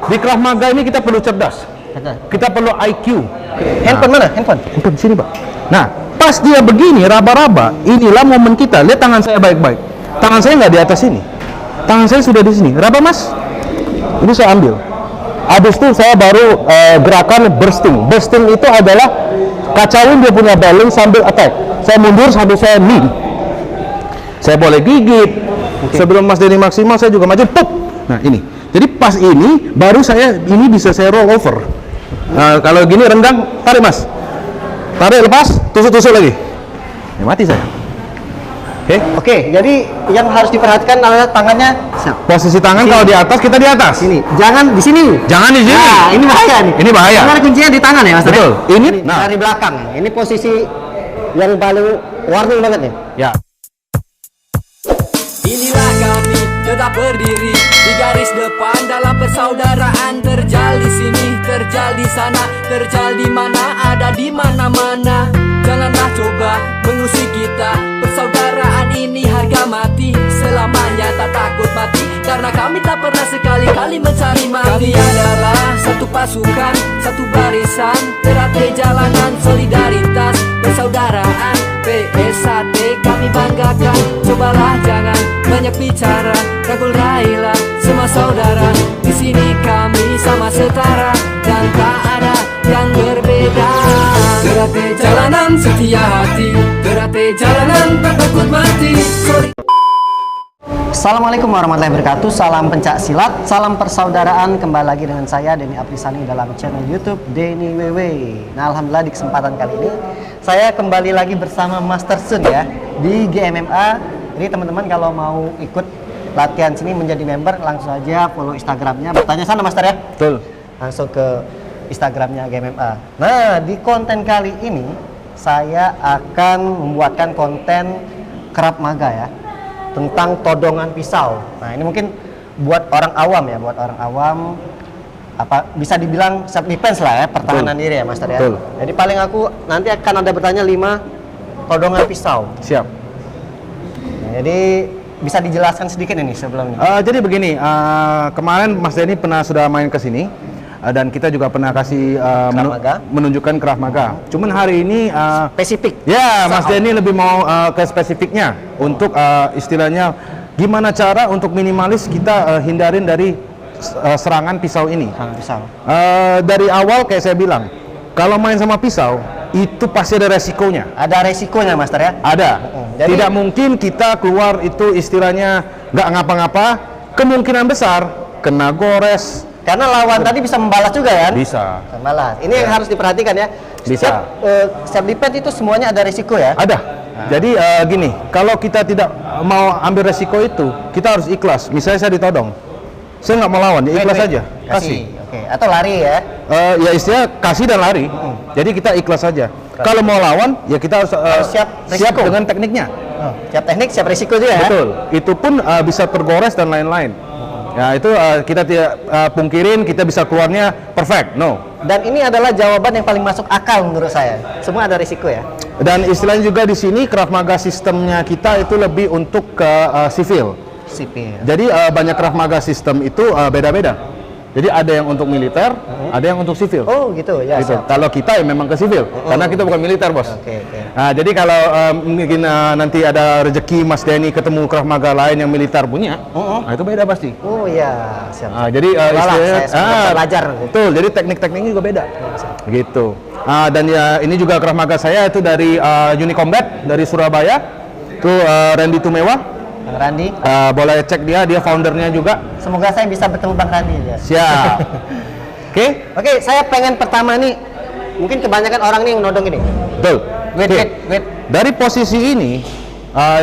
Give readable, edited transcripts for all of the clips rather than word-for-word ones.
Di Krav Maga ini kita perlu cerdas. Kita perlu IQ. Handphone mana? Handphone sini, Pak. Nah, pas dia begini raba-raba, inilah momen kita. Lihat tangan saya baik-baik. Tangan saya nggak di atas sini. Tangan saya sudah di sini. Raba, Mas. Ini saya ambil. Habis itu saya baru gerakan bursting. Bursting itu adalah kacauin dia punya balance sambil attack. Saya mundur sambil saya knee. Saya boleh gigit. Sebelum Mas Denny maksimal, saya juga maju. Pop. Nah, ini. Jadi pas ini baru saya ini bisa saya roll over. Kalau gini rendang, tarik Mas. Tarik, lepas, tusuk-tusuk lagi. Ya, mati saya. Oke, jadi yang harus diperhatikan adalah tangannya. Posisi tangan kalau di atas, kita di atas. Sini. Jangan di sini. Jangan di sini. Nah, ini bahaya nih. Ini bahaya. Karena kuncinya di tangan ya, Mas. Betul. Ini dari belakang. Ini posisi yang paling warning banget nih. Ya. Inilah kami tetap berdiri di garis depan dalam persaudaraan. Terjal di sini, terjal di sana, terjal di mana, ada di mana-mana. Janganlah coba mengusik kita. Persaudaraan ini harga mati. Selamanya tak takut mati, karena kami tak pernah sekali-kali mencari mati. Kami adalah satu pasukan, satu barisan, teratai jalanan, solidaritas, persaudaraan. PSAT kami banggakan. Cobalah jangan banyak bicara, rangkul raihlah semua saudara. Di sini kami sama setara dan tak ada yang berbeda. Teratai jalanan setia hati, teratai jalanan tak takut mati. Assalamualaikum warahmatullahi wabarakatuh. Salam pencak silat, salam persaudaraan. Kembali lagi dengan saya Denny Aprisani dalam channel YouTube Denny WW. Nah, alhamdulillah di kesempatan kali ini saya kembali lagi bersama Master Sun ya di GMMA. Jadi teman-teman kalau mau ikut latihan sini menjadi member, langsung aja follow Instagramnya. Bertanya sana Master ya. Betul. Langsung ke Instagramnya GMMA. Nah, di konten kali ini saya akan membuatkan konten Krav Maga ya, tentang todongan pisau. Nah, ini mungkin buat orang awam ya, buat orang awam apa bisa dibilang self defense lah ya, pertahanan diri ya, Master ya. Betul. Jadi paling aku nanti akan ada bertanya 5 todongan pisau. Siap. Nah, jadi bisa dijelaskan sedikit ini sebelumnya. Jadi begini, kemarin Mas Denny sudah main ke sini. Dan kita juga pernah kasih menunjukkan Krav Maga. Cuman hari ini spesifik. Ya, Mas Denny lebih mau ke spesifiknya untuk istilahnya gimana cara untuk minimalis kita hindarin dari serangan pisau ini. Pisau. Dari awal kayak saya bilang, kalau main sama pisau itu pasti ada resikonya. Ada resikonya, Master ya? Ada. Jadi, tidak mungkin kita keluar itu istilahnya nggak ngapa-ngapa. Kemungkinan besar kena gores. Karena lawan tadi bisa membalas juga kan? Bisa. Membalas. Ini yang harus diperhatikan ya. Bisa. Self defense itu semuanya ada risiko ya? Ada. Jadi gini, kalau kita tidak mau ambil resiko itu, kita harus ikhlas. Misalnya saya ditodong, saya nggak mau lawan, ya ikhlas saja. Kasih. Oke. Atau lari ya? Ya istilah kasih dan lari. Jadi kita ikhlas saja. Kalau mau lawan, ya kita harus siap dengan tekniknya. Siap teknik, siap risiko juga ya? Betul. Itu pun bisa tergores dan lain-lain. Ya itu kita tidak pungkirin kita bisa keluarnya perfect, no. Dan ini adalah jawaban yang paling masuk akal menurut saya. Semua ada risiko ya. Dan istilahnya juga di sini Krav Maga sistemnya kita itu lebih untuk ke sipil. Sipil. Jadi banyak Krav Maga sistem itu beda-beda. Jadi ada yang untuk militer, ada yang untuk sipil. Oh gitu ya. Gitu. Kalau kita ya memang ke sipil, karena kita bukan militer bos. Oke. Nah jadi kalau mungkin nanti ada rezeki Mas Denny ketemu Krav Maga lain yang militer punya, nah itu beda pasti. Oh iya, siap. Jadi istilahnya, belajar. Betul. Jadi tekniknya juga beda. Gitu. Dan ya ini juga Krav Maga saya itu dari Unicombat dari Surabaya. Itu Randy Tumewa. Bang Randi. Boleh cek dia foundernya juga. Semoga saya bisa bertemu Bang Randi ya. Siap. Oke, saya pengen pertama nih, mungkin kebanyakan orang nih yang nodong ini. Betul. Wait. Dari posisi ini,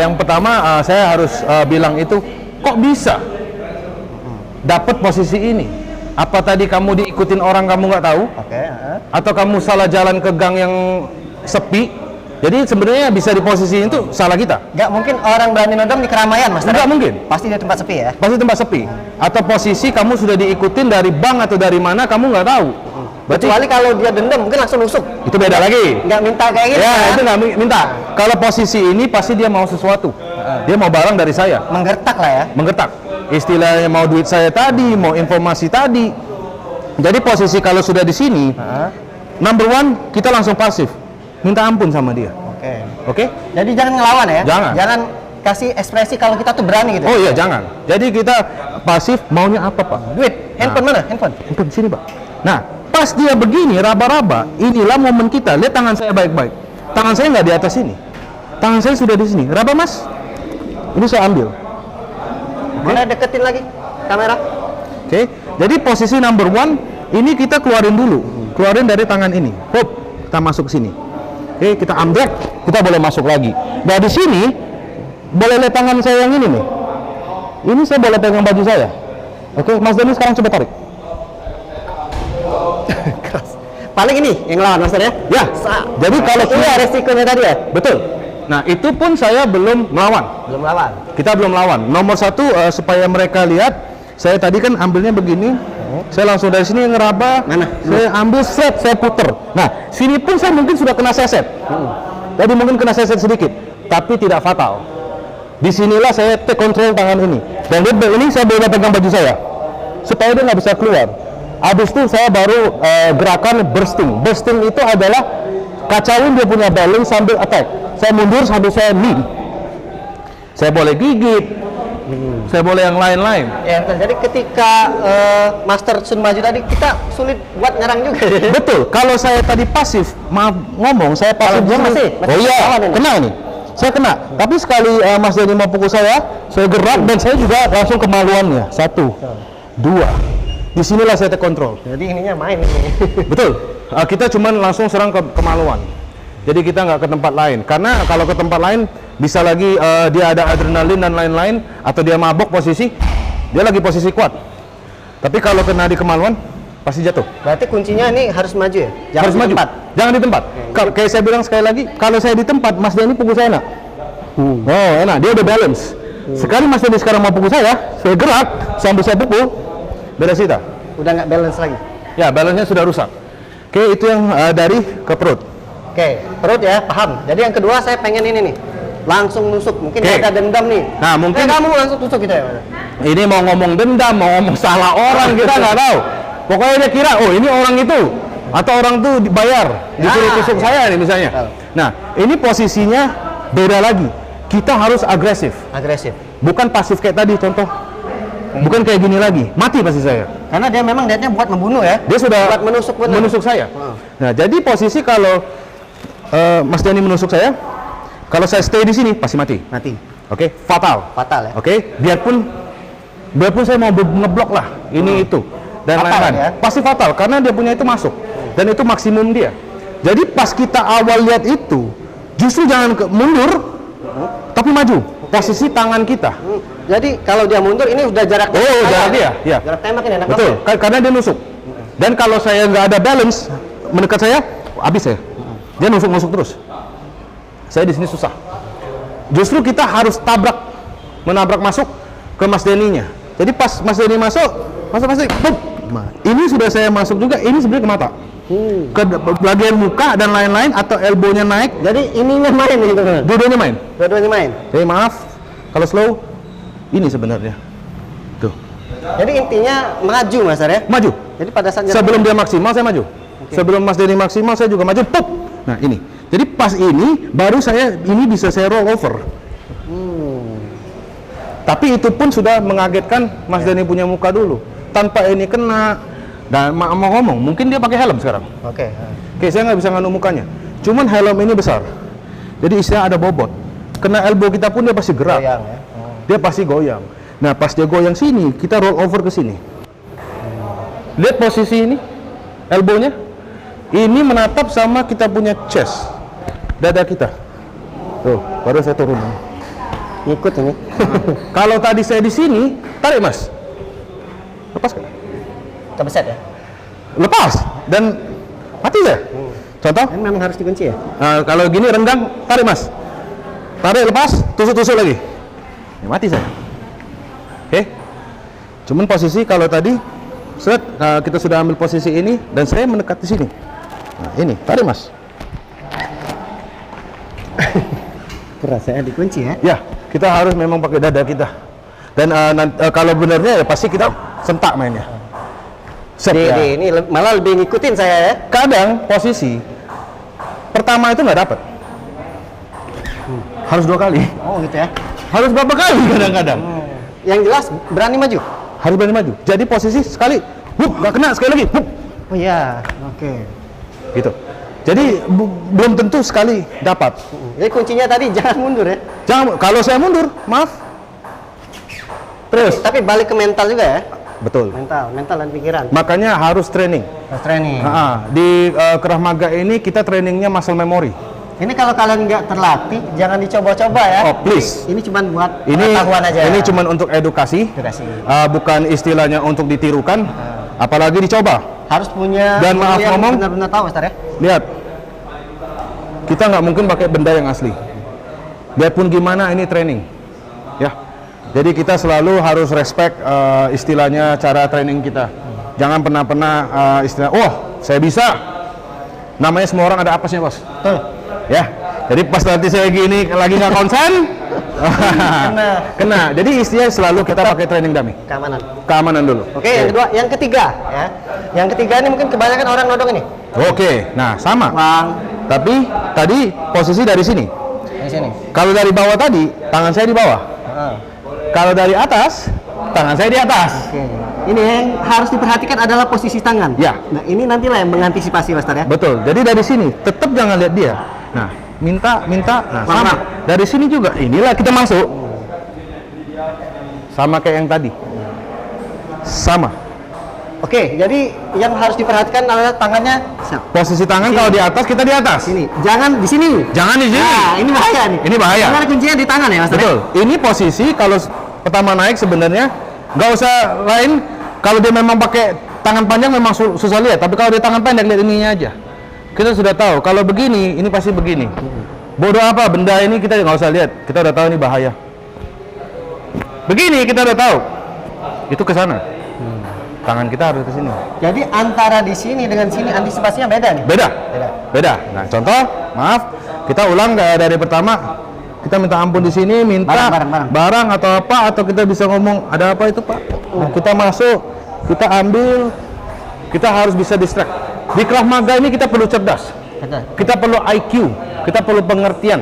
yang pertama saya harus bilang itu, kok bisa dapat posisi ini? Apa tadi kamu diikutin orang kamu nggak tahu? Oke. Atau kamu salah jalan ke gang yang sepi? Jadi sebenarnya bisa di posisi itu salah kita. Nggak mungkin orang berani nodong di keramaian, Mas. Nggak mungkin. Pasti di tempat sepi ya. Pasti tempat sepi. Atau posisi kamu sudah diikutin dari bank atau dari mana kamu nggak tahu. Kecuali kalau dia dendam mungkin langsung nusuk. Itu beda lagi. Nggak minta kayak gitu. Ya, itu nggak minta. Kalau posisi ini pasti dia mau sesuatu. Dia mau barang dari saya. Menggertak lah ya. Menggertak. Istilahnya mau duit saya tadi, mau informasi tadi. Jadi posisi kalau sudah di sini, number one kita langsung pasif, minta ampun sama dia. Oke. Oke? Jadi jangan ngelawan ya. Jangan. Jangan kasih ekspresi kalau kita tuh berani gitu. Oh iya, jangan. Jadi kita pasif, maunya apa Pak? Duit. Handphone mana? Handphone. Handphone sini Pak. Nah, pas dia begini raba-raba, inilah momen kita. Lihat tangan saya baik-baik. Tangan saya nggak di atas sini. Tangan saya sudah di sini. Raba Mas. Ini saya ambil. Mana deketin lagi kamera. Oke. Jadi posisi number one ini kita keluarin dulu. Keluarin dari tangan ini. Hop, kita masuk ke sini. Oke, kita ambil, kita boleh masuk lagi. Nah, di sini boleh lihat tangan saya yang ini nih. Ini saya boleh pegang baju saya. Oke, Mas Denny sekarang coba tarik. Keras. Paling ini yang lawan Master ya. Ya. Jadi kalau Ini ya resikonya tadi ya. betul. Nah, itu pun saya belum melawan. Belum lawan. Kita belum lawan. Nomor satu supaya mereka lihat, saya tadi kan ambilnya begini. Saya langsung dari sini ngeraba. Mana? Saya ambil set, saya puter. Nah, sini pun saya mungkin sudah kena seset. Tadi mungkin kena seset sedikit, tapi tidak fatal. Disinilah saya take control tangan ini. Dan ini saya boleh pegang baju saya, supaya dia nggak bisa keluar. Habis itu saya baru gerakan bursting. Bursting itu adalah kacauin dia punya balance sambil attack. Saya mundur sambil saya knee. Saya boleh gigit. Saya boleh yang lain-lain. Ya, jadi ketika Master Sun maju tadi kita sulit buat nyerang juga. Betul. Kalau saya tadi pasif, maaf ngomong, saya pasif. Dia masih Oh iya, lawan ini. kena nih. Saya kena. Tapi sekali Mas Denny mau pukul saya gerak dan saya juga langsung kemaluannya. 1, 2. Disinilah saya take control. Jadi ininya main ini. Betul. Kita cuman langsung serang ke kemaluan. Jadi kita nggak ke tempat lain. Karena kalau ke tempat lain bisa lagi dia ada adrenalin dan lain-lain, atau dia mabok posisi, dia lagi posisi kuat. Tapi kalau kena di kemaluan pasti jatuh. Berarti kuncinya ini harus maju ya? Jangan Harus di maju. tempat. Jangan di tempat. Kayak saya bilang sekali lagi, kalau saya di tempat, Mas Denny pukul saya enak. Oh enak, dia udah balance. Sekali Mas Denny sekarang mau pukul saya gerak sambil saya pukul, beres kita. Udah nggak balance lagi. Ya, balance-nya sudah rusak. Oke, itu yang dari ke perut. Oke, perut ya, paham. Jadi yang kedua saya pengen ini nih, langsung nusuk. Mungkin Oke. ada dendam nih. Nah, mungkin kamu langsung tusuk gitu ya, Mas? ini mau ngomong dendam, mau ngomong salah orang, kita nggak tahu. Pokoknya dia kira, oh ini orang itu, atau orang tuh dibayar, disuruh tusuk saya nih misalnya. Nah, ini posisinya beda lagi. Kita harus agresif, Agresif. bukan pasif kayak tadi contoh. Bukan kayak gini lagi, mati pasti saya. Karena dia memang niatnya buat membunuh ya. Dia sudah buat menusuk benar. menusuk saya. Nah, jadi posisi kalau Mas Denny menusuk saya, kalau saya stay di sini pasti mati. Mati. Oke, fatal. Fatal ya. Oke, biarpun saya mau ngeblok lah ini itu dan Fatal lain-lain, ya? pasti fatal karena dia punya itu masuk dan itu maksimum dia. Jadi pas kita awal lihat itu, justru jangan mundur, tapi maju. Posisi tangan kita. Jadi kalau dia mundur ini udah jarak tembak. Oh, jarak dia, ya. Jarak tembak ini enak Betul, banget. karena dia nusuk. Dan kalau saya nggak ada balance mendekat saya, habis saya. Dia nusuk terus. Saya di sini susah. Justru kita harus menabrak masuk ke Mas Denny-nya. Jadi pas Mas Denny masuk, boom. Nah, ini sudah saya masuk juga. Ini sebenarnya ke mata, ke bagian muka dan lain-lain, atau elbow-nya naik. Jadi ininya main gitu kan. Dua-duanya main. Dua-duanya main. Jadi maaf kalau slow. Ini sebenarnya. Tuh. Jadi intinya maju Mas ya. Maju. Jadi pada saat Sebelum dia maksimal saya maju. Sebelum Mas Denny maksimal saya juga maju. Pop. Nah ini. Jadi pas ini baru ini bisa saya roll over. Tapi itu pun sudah mengagetkan Mas Denny punya muka dulu. Tanpa ini kena. Dan mau ngomong, mungkin dia pakai helm sekarang. Oke. Oke, saya nggak bisa nganu mukanya. Cuman helm ini besar. Jadi istilahnya ada bobot. Kena elbow kita pun dia pasti gerak. Goyang ya. Dia pasti goyang. Nah, pas dia goyang sini, kita roll over ke sini. Lihat posisi ini, elbow-nya. Ini menatap sama kita punya chest, dada kita. Tuh, baru saya turun. Ngikut ini. Kalau tadi saya di sini, tarik Mas. Lepas kan? Kebeset ya. Lepas dan mati saya. Contoh? Kan memang harus dikunci ya. Nah, kalau gini renggang, tarik Mas. Tarik, lepas, tusuk-tusuk lagi. Ya, mati saya. Oke. Cuman posisi kalau tadi kita sudah ambil posisi ini dan saya mendekat di sini. Nah, ini, tarik Mas. Rasanya dikunci ya. Ya, kita harus memang pakai dada kita. Dan kalau benarnya ya pasti kita sentak mainnya. Set, ya. Ini malah lebih ngikutin saya ya. Kadang posisi pertama itu nggak dapat. Harus 2 kali. Oh gitu ya. Harus berapa kali kadang-kadang. Yang jelas berani maju. Harus berani maju. Jadi posisi sekali, nggak kena, sekali lagi, Oh iya, oke. gitu. Jadi belum tentu sekali dapat. Jadi kuncinya tadi jangan mundur ya. Jangan, kalau saya mundur, maaf. Terus. Tapi balik ke mental juga ya. Betul. Mental dan pikiran. Makanya harus training. Training. Di Krav Maga ini kita trainingnya muscle memory. Ini kalau kalian nggak terlatih, jangan dicoba-coba ya. Oh please. Ini cuma buat Ini pengetahuan aja. Ini cuma untuk edukasi. Bukan istilahnya untuk ditirukan. Apalagi dicoba. Harus punya Dan maaf yang ngomong, benar-benar tahu, Ustaz ya. Lihat, kita nggak mungkin pakai benda yang asli. Biarpun gimana ini training, ya. Jadi kita selalu harus respect istilahnya cara training kita. Jangan pernah istilah, saya bisa. Namanya semua orang ada apesnya, bos. Ya. Jadi pas nanti saya gini lagi nggak konsen, kena. Jadi istilahnya selalu kita pakai training dummy. Keamanan dulu. Oke, yang kedua, yang ketiga ya. Yang ketiga ini mungkin kebanyakan orang nodong ini. Oke, nah sama. Bang. Tapi tadi posisi dari sini. Di sini. Kalau dari bawah tadi, tangan saya di bawah. Kalau dari atas, tangan saya di atas. Oke. Ini yang harus diperhatikan adalah posisi tangan. Ya. Nah, ini nantilah yang mengantisipasi, Mas Tar ya. Betul. Jadi dari sini, tetap jangan lihat dia. Nah, minta. Nah, sama. Dari sini juga. Inilah kita masuk. Sama kayak yang tadi. Sama. Oke, jadi yang harus diperhatikan adalah tangannya. Posisi tangan kalau di atas, kita di atas. Sini. Jangan di sini. Jangan di sini. Nah, ini bahaya nih. Ini bahaya. Karena kuncinya di tangan ya, Mas Tar. Betul. Ini posisi kalau pertama naik sebenarnya nggak usah lain. Kalau dia memang pakai tangan panjang memang susah lihat. Tapi kalau dia tangan pendek lihat ininya aja. Kita sudah tahu. Kalau begini, ini pasti begini. Bodoh apa benda ini kita nggak usah lihat. Kita udah tahu ini bahaya. Begini kita udah tahu. Itu ke sana. Tangan kita harus ke sini. Jadi antara di sini dengan sini antisipasinya beda nih. Beda. Nah, contoh, maaf, kita ulang dari pertama. Kita minta ampun di sini, minta barang atau apa, atau kita bisa ngomong ada apa itu Pak. Nah, kita masuk, kita ambil, kita harus bisa distract. Di Krav Maga ini kita perlu cerdas, kita perlu IQ, kita perlu pengertian.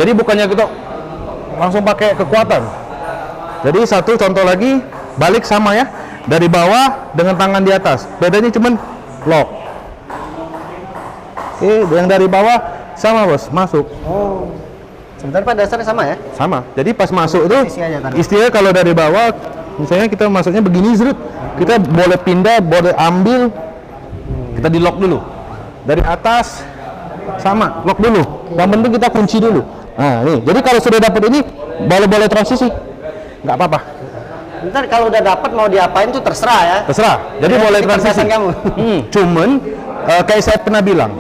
Jadi bukannya kita langsung pakai kekuatan. Jadi satu contoh lagi, balik sama ya, dari bawah dengan tangan di atas. Bedanya cuman lock. Yang dari bawah sama bos, masuk. Sebenarnya Pak dasarnya sama ya? Sama. Jadi pas masuk itu Posisi istilahnya kalau dari bawah, misalnya kita masuknya begini zrut, kita boleh pindah, boleh ambil, kita di lock dulu. Dari atas sama, lock dulu. Yang penting kita kunci dulu. Nah, nih. Jadi kalau sudah dapat ini, boleh transisi, nggak apa-apa. Ntar kalau udah dapat mau diapain tuh terserah ya. Terserah. Jadi boleh transisi. Kamu. Cuman kayak saya pernah bilang,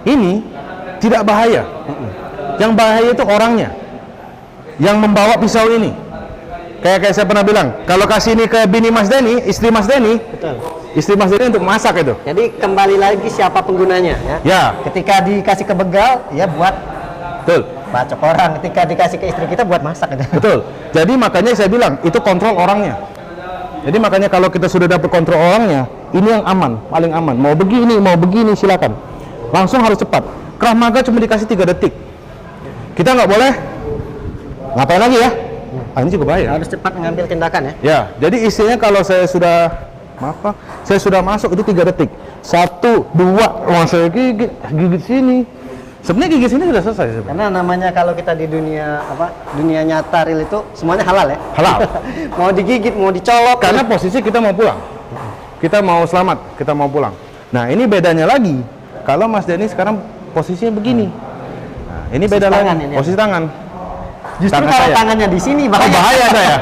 ini tidak bahaya. Yang bahaya itu orangnya yang membawa pisau ini. Kayak saya pernah bilang, kalau kasih ini ke bini Mas Denny, istri Mas Denny, istri Mas Denny untuk masak itu. Jadi kembali lagi siapa penggunanya ya. Ya. Ketika dikasih ke begal, ya buat bacok orang. Ketika dikasih ke istri kita buat masak gitu. Betul. Jadi makanya saya bilang itu kontrol orangnya. Jadi makanya kalau kita sudah dapat kontrol orangnya, ini yang aman, paling aman. Mau begini silakan. Langsung harus cepat. Krav Maga cuma dikasih 3 detik. Kita nggak boleh ngapain lagi ya? Ini juga bahaya. Harus cepat mengambil tindakan ya. Ya, jadi istilahnya kalau saya sudah saya sudah masuk itu 3 detik. 1, 2, langsung saya gigit sini. Sebenarnya gigit sini sudah selesai sebenarnya. Karena namanya kalau kita di dunia dunia nyata real itu semuanya halal ya. Halal. Mau digigit, mau dicolok. Karena posisi kita mau pulang. Kita mau selamat, kita mau pulang. Nah, ini bedanya lagi. Kalau Mas Denny sekarang posisinya begini. Nah, ini beda lagi. Posisi tangan. Justru tangan kalau saya. tangannya di sini bahaya. Bahaya saya.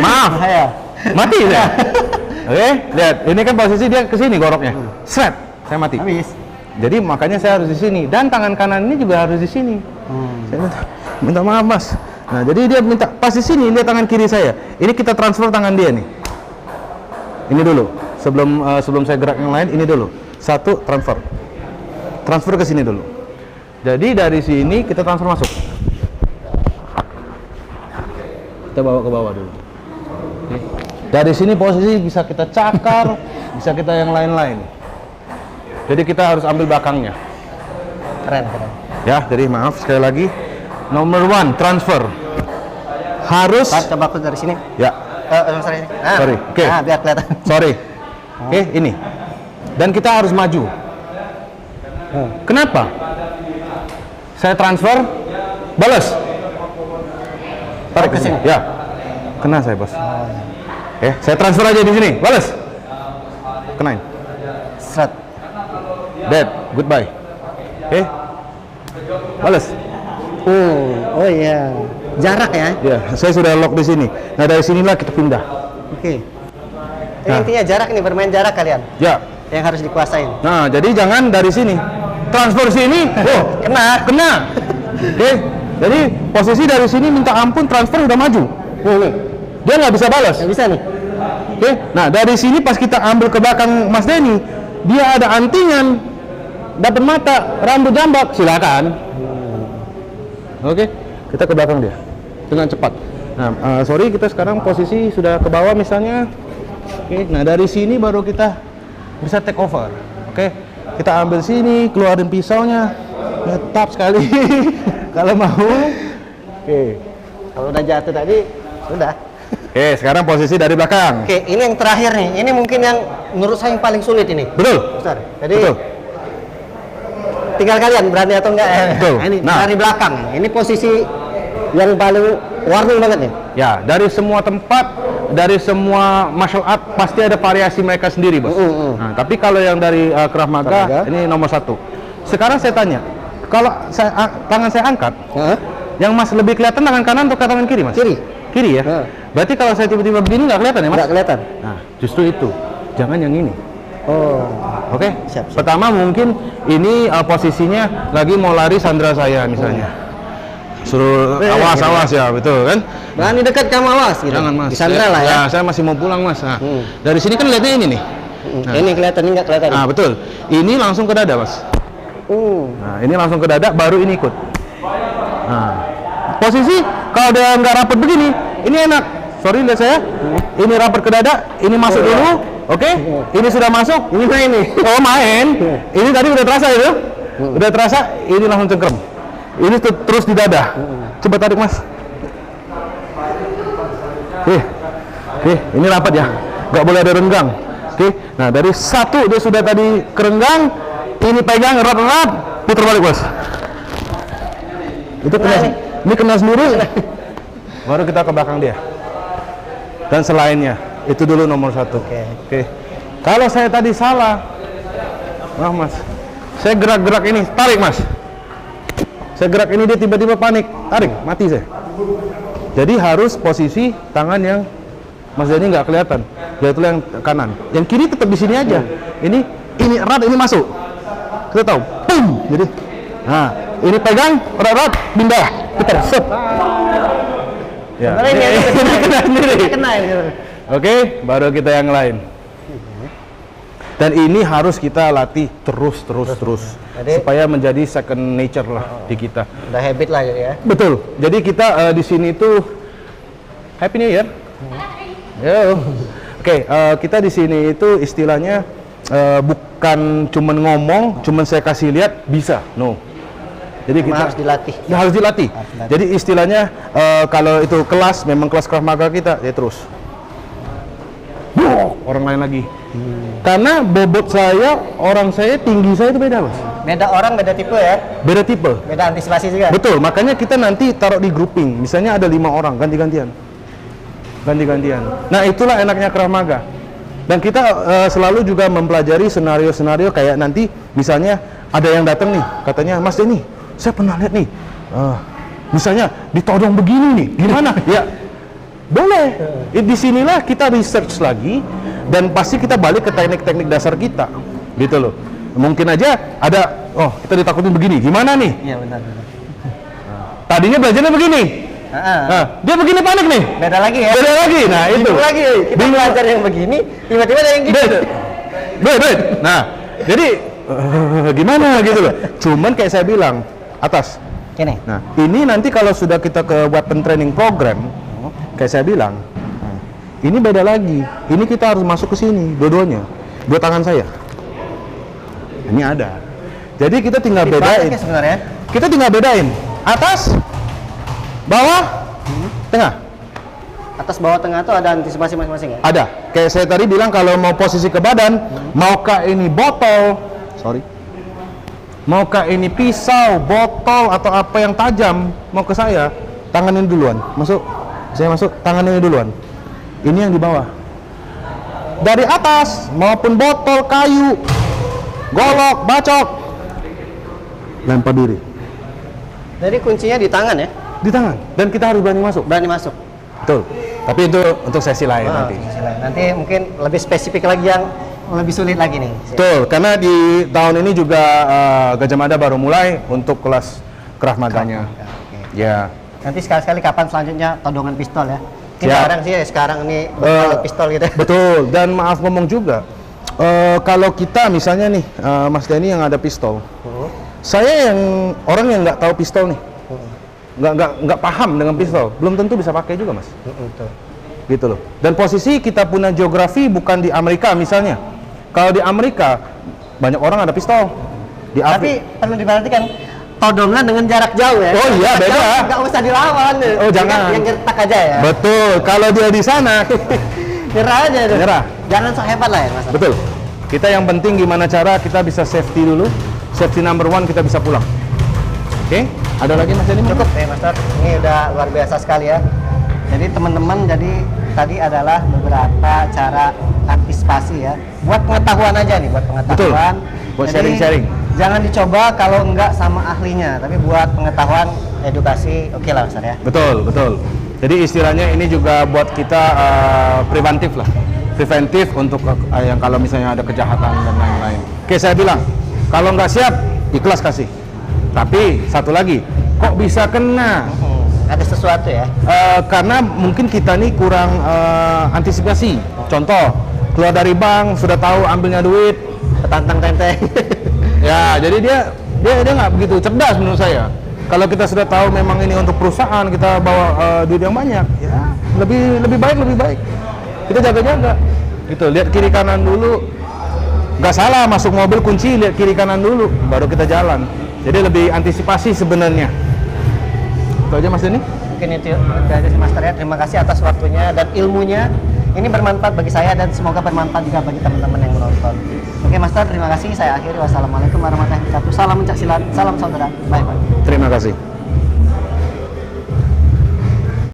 Maaf. Bahaya. Mati saya. Oke, lihat. Ini kan posisi dia ke sini goroknya. Set. Saya mati. Habis. Jadi makanya saya harus di sini dan tangan kanan ini juga harus di sini. Saya minta maaf Mas. Nah, jadi dia minta pas di sini lihat tangan kiri saya. Ini kita transfer tangan dia nih. Ini dulu. Sebelum saya gerak yang lain, ini dulu. 1 transfer. Transfer ke sini dulu. Jadi dari sini kita transfer masuk. Kita bawa ke bawah dulu. Oke. Dari sini posisi bisa kita cakar, bisa kita yang lain-lain. Jadi kita harus ambil belakangnya. Keren, keren. Ya, jadi maaf sekali lagi. Nomor 1, transfer. Harus. Pak, coba aku dari sini. Ya, Sorry. Nah, Sorry, oke. Nah, biar kelihatan. sorry. Oke, ini. Dan kita harus maju. Kenapa? Saya transfer, balas. Tarik ke sini. Ya. Kena saya, Bos. Saya transfer aja di sini. Balas. Kenain. Seret. Dead. Goodbye. Balas. Oh iya. Jarak ya. Ya, saya sudah lock di sini. Nah, dari sinilah kita pindah. Oke. Nah. Intinya jarak nih, bermain jarak kalian. Ya. Yang harus dikuasain. Nah, jadi jangan dari sini. Transfer sini. Kena. Oke. Jadi posisi dari sini minta ampun, transfer udah maju. Dia nggak bisa balas. Nggak bisa nih. Oke. Nah, dari sini pas kita ambil ke belakang Mas Denny, dia ada antingan, dapat mata, rambut jambak, silakan. Oke. Kita ke belakang dia dengan cepat. Nah, sorry, kita sekarang posisi sudah ke bawah misalnya. Oke. Nah, dari sini baru kita bisa take over. Oke. Kita ambil sini, keluarin pisaunya, tetap sekali. Kalau mau. Oke. Kalau udah jatuh tadi, sudah. Oke, sekarang posisi dari belakang. Oke, ini yang terakhir nih. Ini mungkin yang menurut saya yang paling sulit ini. Betul. Ustaz. Jadi Betul. tinggal kalian berani atau enggak. Betul. Nah, ini Nah. dari belakang. Ini posisi yang paling warning banget nih. Ya, dari semua tempat, dari semua martial art pasti ada variasi mereka sendiri, Bos. Nah, tapi kalau yang dari Krav Maga, ini nomor 1. Sekarang saya tanya, kalau tangan saya angkat, yang Mas lebih kelihatan tangan kanan atau tangan kiri, Mas? Kiri ya? Berarti kalau saya tiba-tiba begini nggak kelihatan ya, Mas? Nggak kelihatan. Nah, justru itu. Jangan yang ini. Oh. Oke? Siap. Pertama mungkin ini posisinya lagi mau lari sandra saya misalnya. Suruh awas ya, betul kan? Berani dekat kamu, awas gitu. Jangan, Mas. Disandra lah ya. Saya masih mau pulang, Mas. Nah, dari sini kan lihatnya ini nih. Ini kelihatan, ini nggak kelihatan. Nah, betul. Ini langsung ke dada, Mas. Nah, ini langsung ke dada, baru ini ikut. Nah, posisi kalau dia nggak rapet begini, ini enak. Sorry, lihat saya. Ini rapet ke dada, ini masuk dulu. Oke? Ini sudah masuk. Ini main nih. Oh, main. Ini tadi udah terasa itu? Udah terasa, ini langsung cengkrem. Ini terus di dada. Coba tarik, Mas. Ini rapat ya. Nggak boleh ada renggang. Oke. Nah, dari 1 dia sudah tadi kerenggang, ini pegang erat-erat, putar balik, Bos. Itu kena, ini kena sendiri. Baru kita ke belakang dia. Dan selainnya, itu dulu nomor 1. Oke. Kalau saya tadi salah, Mas, saya gerak-gerak ini, tarik, Mas. Saya gerak ini, dia tiba-tiba panik, tarik, mati saya. Jadi harus posisi tangan yang Mas Denny nggak kelihatan, yaitu yang kanan. Yang kiri tetap di sini aja. Ini erat, ini masuk. Kita tahu, boom. Jadi, nah, ini pegang, erat, pindah, putar, set. Ya. Ini kena sendiri. Kena ini. Oke, baru kita yang lain. Dan ini harus kita latih terus. Jadi, supaya menjadi second nature lah di kita. Udah habit lah ya. Betul. Jadi kita di sini tuh Happy New Year. Yo. Oke, kita di sini itu istilahnya bukan cuman ngomong, cuman saya kasih lihat bisa. No. Jadi kita harus dilatih. Ya, harus dilatih. Jadi istilahnya kalau itu kelas, memang kelas Krav Maga kita, ya terus. Orang lain lagi. Karena bobot saya, orang saya, tinggi saya itu beda, Mas. Beda orang, beda tipe ya. Beda tipe. Beda antisipasi juga. Betul, makanya kita nanti taruh di grouping. Misalnya ada 5 orang, ganti-gantian. Nah, itulah enaknya Krav Maga. Dan kita selalu juga mempelajari senario-senario kayak nanti misalnya ada yang datang nih, katanya, Mas Denny, saya pernah lihat nih, misalnya ditodong begini nih, gimana? Ya, boleh. Di sinilah kita research lagi dan pasti kita balik ke teknik-teknik dasar kita, gitu loh. Mungkin aja ada, kita ditakutin begini, gimana nih? Iya benar. Tadinya belajarnya begini, dia begini panik nih. Beda lagi ya. Beda lagi, nah itu. Bingung lagi. Kita belajar yang begini, tiba-tiba ada yang gitu. Beda. Nah, jadi gimana gitu loh. Cuman kayak saya bilang, atas. Gini. Nah, ini nanti kalau sudah kita ke weapon training program, kayak saya bilang, Ini beda lagi. Ini kita harus masuk ke sini, dua-duanya. Dua tangan saya. Ini ada. Jadi kita tinggal Banyak bedain. ya sebenarnya. Kita tinggal bedain. Atas, bawah, tengah. Atas bawah tengah tuh ada antisipasi masing-masing ya? Ada. Kayak saya tadi bilang kalau mau posisi ke badan, maukah ini botol, maukah ini pisau, botol atau apa yang tajam mau ke saya, tangan ini duluan. Masuk. Saya masuk, tangan ini duluan. Ini yang di bawah. Dari atas maupun botol, kayu, golok, bacok, lempar diri. Jadi kuncinya di tangan ya? Di tangan. Dan kita harus berani masuk. Berani masuk. Betul. Tapi itu untuk sesi lain nanti. Nanti mungkin lebih spesifik lagi yang lebih sulit lagi nih. Betul, karena di tahun ini juga Gajah Mada baru mulai untuk kelas Krav Maganya. Oke. Ya. Nanti sekali-sekali kapan selanjutnya todongan pistol ya? Kita Siap. sekarang sih sekarang ini berpalat pistol gitu. Betul, dan maaf ngomong juga, kalau kita misalnya nih, Mas Denny yang ada pistol, saya yang orang yang nggak tahu pistol nih, nggak paham dengan pistol, belum tentu bisa pakai juga, Mas. Betul. Gitu loh. Dan posisi kita punya geografi bukan di Amerika misalnya. Kalau di Amerika banyak orang ada pistol. Di Tapi perlu diperhatikan todongan dengan jarak jauh ya. Oh iya, beda. Nggak usah dilawan. Oh, jangan. Yang gertak aja ya. Betul. Kalau dia di sana, Nyerah aja tuh. Nyerah. Jangan sok hebat lah ya Mas. betul. Kita yang penting gimana cara kita bisa safety dulu. Safety number one, kita bisa pulang. Oke? Ada lagi Mas Denny? Cukup ya Master. Ini udah luar biasa sekali ya. Jadi teman-teman, tadi adalah beberapa cara antisipasi ya. Buat pengetahuan aja nih, buat pengetahuan. Betul. Buat Jadi, sharing-sharing. Jangan dicoba kalau enggak sama ahlinya, tapi buat pengetahuan, edukasi, oke lah Master ya. Betul, betul. Jadi istilahnya ini juga buat kita preventif lah. Preventif untuk yang kalau misalnya ada kejahatan dan lain-lain. Oke, saya bilang, kalau nggak siap, ikhlas kasih. Tapi, satu lagi, kok bisa kena? Ada sesuatu ya. Karena mungkin kita nih kurang antisipasi. Contoh, keluar dari bank, sudah tahu ambilnya duit, Petantang tenteng. ya, jadi dia nggak begitu cerdas menurut saya. Kalau kita sudah tahu memang ini untuk perusahaan, kita bawa duit yang banyak, ya lebih baik. Kita jaga-jaga. Gitu, lihat kiri kanan dulu. Nggak salah masuk mobil kunci, lihat kiri kanan dulu, baru kita jalan. Jadi lebih antisipasi sebenarnya. Itu aja Mas Denny. Mungkin itu aja sih Master ya. Terima kasih atas waktunya dan ilmunya. Ini bermanfaat bagi saya dan semoga bermanfaat juga bagi teman-teman yang menonton. Oke Master, terima kasih. Saya akhiri. Wassalamualaikum warahmatullahi wabarakatuh. Salam pencak silat, salam saudara. Bye bye. Terima kasih.